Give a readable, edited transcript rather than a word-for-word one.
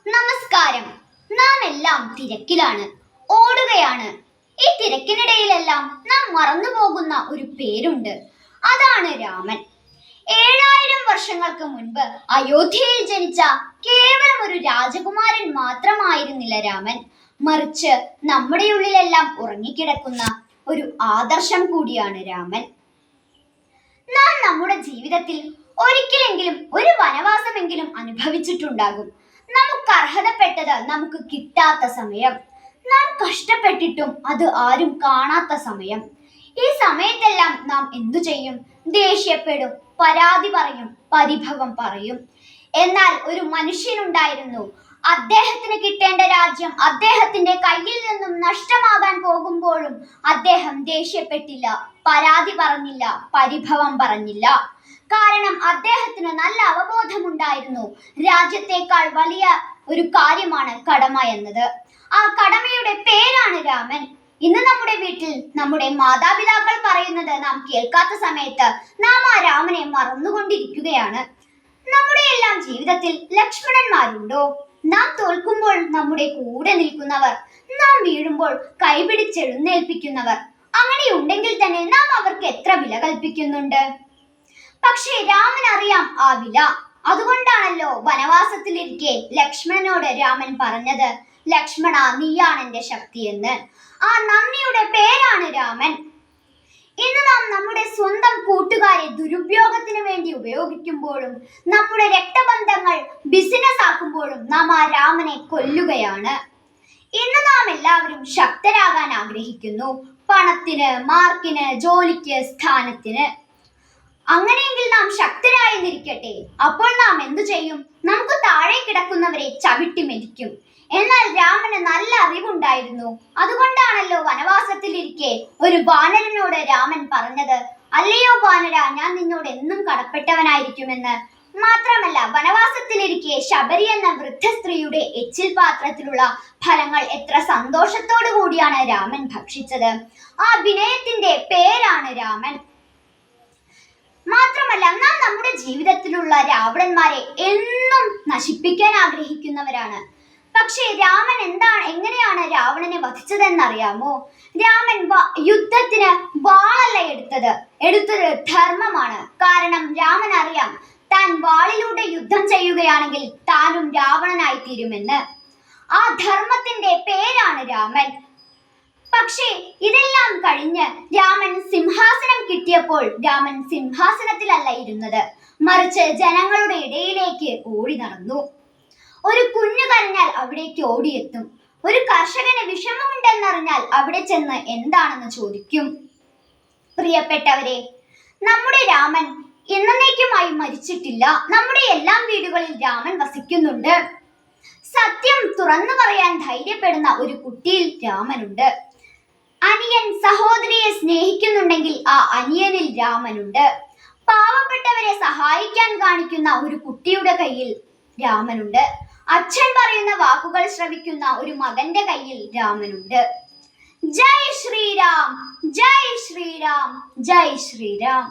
നമസ്കാരം. നാം എല്ലാം തിരക്കിലാണ്, ഓടുകയാണ്. ഈ തിരക്കിനിടയിലെല്ലാം നാം മറന്നുപോകുന്ന ഒരു പേരുണ്ട്. അതാണ് രാമൻ. 7000 വർഷങ്ങൾക്ക് മുൻപ് അയോധ്യയിൽ ജനിച്ച കേവലം ഒരു രാജകുമാരൻ മാത്രമായിരുന്നില്ല രാമൻ. മറിച്ച് നമ്മുടെ ഉള്ളിലെല്ലാം ഉറങ്ങിക്കിടക്കുന്ന ഒരു ആദർശം കൂടിയാണ് രാമൻ. നാം നമ്മുടെ ജീവിതത്തിൽ ഒരിക്കലെങ്കിലും ഒരു വനവാസമെങ്കിലും അനുഭവിച്ചിട്ടുണ്ടാകും. നമുക്ക് അർഹതപ്പെട്ടത് നമുക്ക് കിട്ടാത്ത സമയം, നാം കഷ്ടപ്പെട്ടിട്ടും അത് ആരും കാണാത്ത സമയം. ഈ സമയത്തെല്ലാം നാം എന്തു ചെയ്യും? ദേഷ്യപ്പെടും, പരാതി പറയും, പരിഭവം പറയും. എന്നാൽ ഒരു മനുഷ്യനുണ്ടായിരുന്നു. അദ്ദേഹത്തിന് കിട്ടേണ്ട രാജ്യം അദ്ദേഹത്തിന്റെ കയ്യിൽ നിന്നും നഷ്ടമാകാൻ പോകുമ്പോഴും അദ്ദേഹം ദേഷ്യപ്പെട്ടില്ല, പരാതി പറഞ്ഞില്ല, പരിഭവം പറഞ്ഞില്ല. കാരണം അദ്ദേഹത്തിന് നല്ല അവബോധമുണ്ടായിരുന്നു. രാജ്യത്തെക്കാൾ വലിയ ഒരു കാര്യമാണ് കടമ എന്നത്. ആ കടമയുടെ പേരാണ് രാമൻ. ഇന്ന് നമ്മുടെ വീട്ടിൽ നമ്മുടെ മാതാപിതാക്കൾ പറയുന്നത് നാം കേൾക്കാത്ത സമയത്ത് നാം ആ രാമനെ മറന്നുകൊണ്ടിരിക്കുകയാണ്. നമ്മുടെ എല്ലാം ജീവിതത്തിൽ ലക്ഷ്മണന്മാരുണ്ടോ? നാം തോൽക്കുമ്പോൾ നമ്മുടെ കൂടെ നിൽക്കുന്നവർ, നാം വീഴുമ്പോൾ കൈപിടിച്ചെഴുന്നേൽപ്പിക്കുന്നവർ. അങ്ങനെയുണ്ടെങ്കിൽ തന്നെ നാം അവർക്ക് എത്ര വില കൽപ്പിക്കുന്നുണ്ട്. പക്ഷേ രാമൻ അറിയാം ആ വില. അതുകൊണ്ടാണല്ലോ വനവാസത്തിലിരിക്കെ ലക്ഷ്മണനോട് രാമൻ പറഞ്ഞത്, ലക്ഷ്മണ, നീയാണ് എന്റെ ശക്തി എന്ന്. ആ നന്ദിയുടെ പേരാണ് രാമൻ. ഇന്ന് നാം നമ്മുടെ സ്വന്തം കൂട്ടുകാരെ ദുരുപയോഗത്തിന് വേണ്ടി ഉപയോഗിക്കുമ്പോഴും നമ്മുടെ രക്തബന്ധങ്ങൾ ബിസിനസ് ആക്കുമ്പോഴും നാം ആ രാമനെ കൊല്ലുകയാണ്. ഇന്ന് നാം എല്ലാവരും ശക്തരാകാൻ ആഗ്രഹിക്കുന്നു. പണത്തിന്, മാർക്കിന്, ജോലിക്ക്, സ്ഥാനത്തിന്. അങ്ങനെയെങ്കിൽ നാം ശക്തരായെന്നിരിക്കട്ടെ. അപ്പോൾ നാം എന്തു ചെയ്യും? നമുക്ക് താഴെ കിടക്കുന്നവരെ ചവിട്ടി മെതിക്കും. എന്നാൽ രാമന് നല്ല അറിവുണ്ടായിരുന്നു. അതുകൊണ്ടാണല്ലോ വനവാസത്തിലിരിക്കെ ഒരു വാനരനോട് രാമൻ പറഞ്ഞത്, അല്ലയോ വാനര, ഞാൻ നിന്നോട് എന്നും കടപ്പെട്ടവനായിരിക്കുമെന്ന്. മാത്രമല്ല, വനവാസത്തിലിരിക്കെ ശബരി എന്ന വൃദ്ധ സ്ത്രീയുടെ എച്ചിൽ പാത്രത്തിലുള്ള ഫലങ്ങൾ എത്ര സന്തോഷത്തോടു കൂടിയാണ് രാമൻ ഭക്ഷിച്ചത്. ആ വിനയത്തിന്റെ പേരാണ് രാമൻ. മാത്രമല്ല, നാം നമ്മുടെ ജീവിതത്തിലുള്ള രാവണന്മാരെ എന്നും നശിപ്പിക്കാൻ ആഗ്രഹിക്കുന്നവരാണ്. പക്ഷേ രാമൻ എങ്ങനെയാണ് രാവണനെ വധിച്ചതെന്നറിയാമോ? രാമൻ യുദ്ധത്തിന് വാളല്ല എടുത്തത് ധർമ്മമാണ്. കാരണം രാമൻ അറിയാം, താൻ വാളിലൂടെ യുദ്ധം ചെയ്യുകയാണെങ്കിൽ താനും രാവണനായി തീരുമെന്ന്. ആ ധർമ്മത്തിന്റെ പേരാണ് രാമൻ. പക്ഷേ ഇതെല്ലാം കഴിഞ്ഞ് രാമൻ സിംഹാസനം കിട്ടിയപ്പോൾ രാമൻ സിംഹാസനത്തിലല്ല ഇരുന്നത്, മറിച്ച് ജനങ്ങളുടെ ഇടയിലേക്ക് ഓടി നടന്നു. ഒരു കുഞ്ഞു കരഞ്ഞാൽ അവിടേക്ക് ഓടിയെത്തും. ഒരു കർഷകന് വിഷമമുണ്ടെന്നറിഞ്ഞാൽ അവിടെ ചെന്ന് എന്താണെന്ന് ചോദിക്കും. പ്രിയപ്പെട്ടവരെ, നമ്മുടെ രാമൻ എന്നേക്കുമായി മരിച്ചിട്ടില്ല. നമ്മുടെ എല്ലാം വീടുകളിൽ രാമൻ വസിക്കുന്നുണ്ട്. സത്യം തുറന്നു പറയാൻ ധൈര്യപ്പെടുന്ന ഒരു കുട്ടിയിൽ രാമനുണ്ട്. അനിയൻ സഹോദരിയെ സ്നേഹിക്കുന്നുണ്ടെങ്കിൽ ആ അനിയനിൽ രാമനുണ്ട്. പാവപ്പെട്ടവരെ സഹായിക്കാൻ കാണിക്കുന്ന ഒരു കുട്ടിയുടെ കയ്യിൽ രാമനുണ്ട്. അച്ഛൻ പറയുന്ന വാക്കുകൾ ശ്രവിക്കുന്ന ഒരു മകന്റെ കയ്യിൽ രാമനുണ്ട്. ജയ് ശ്രീരാം, ജയ് ശ്രീരാം, ജയ് ശ്രീരാം.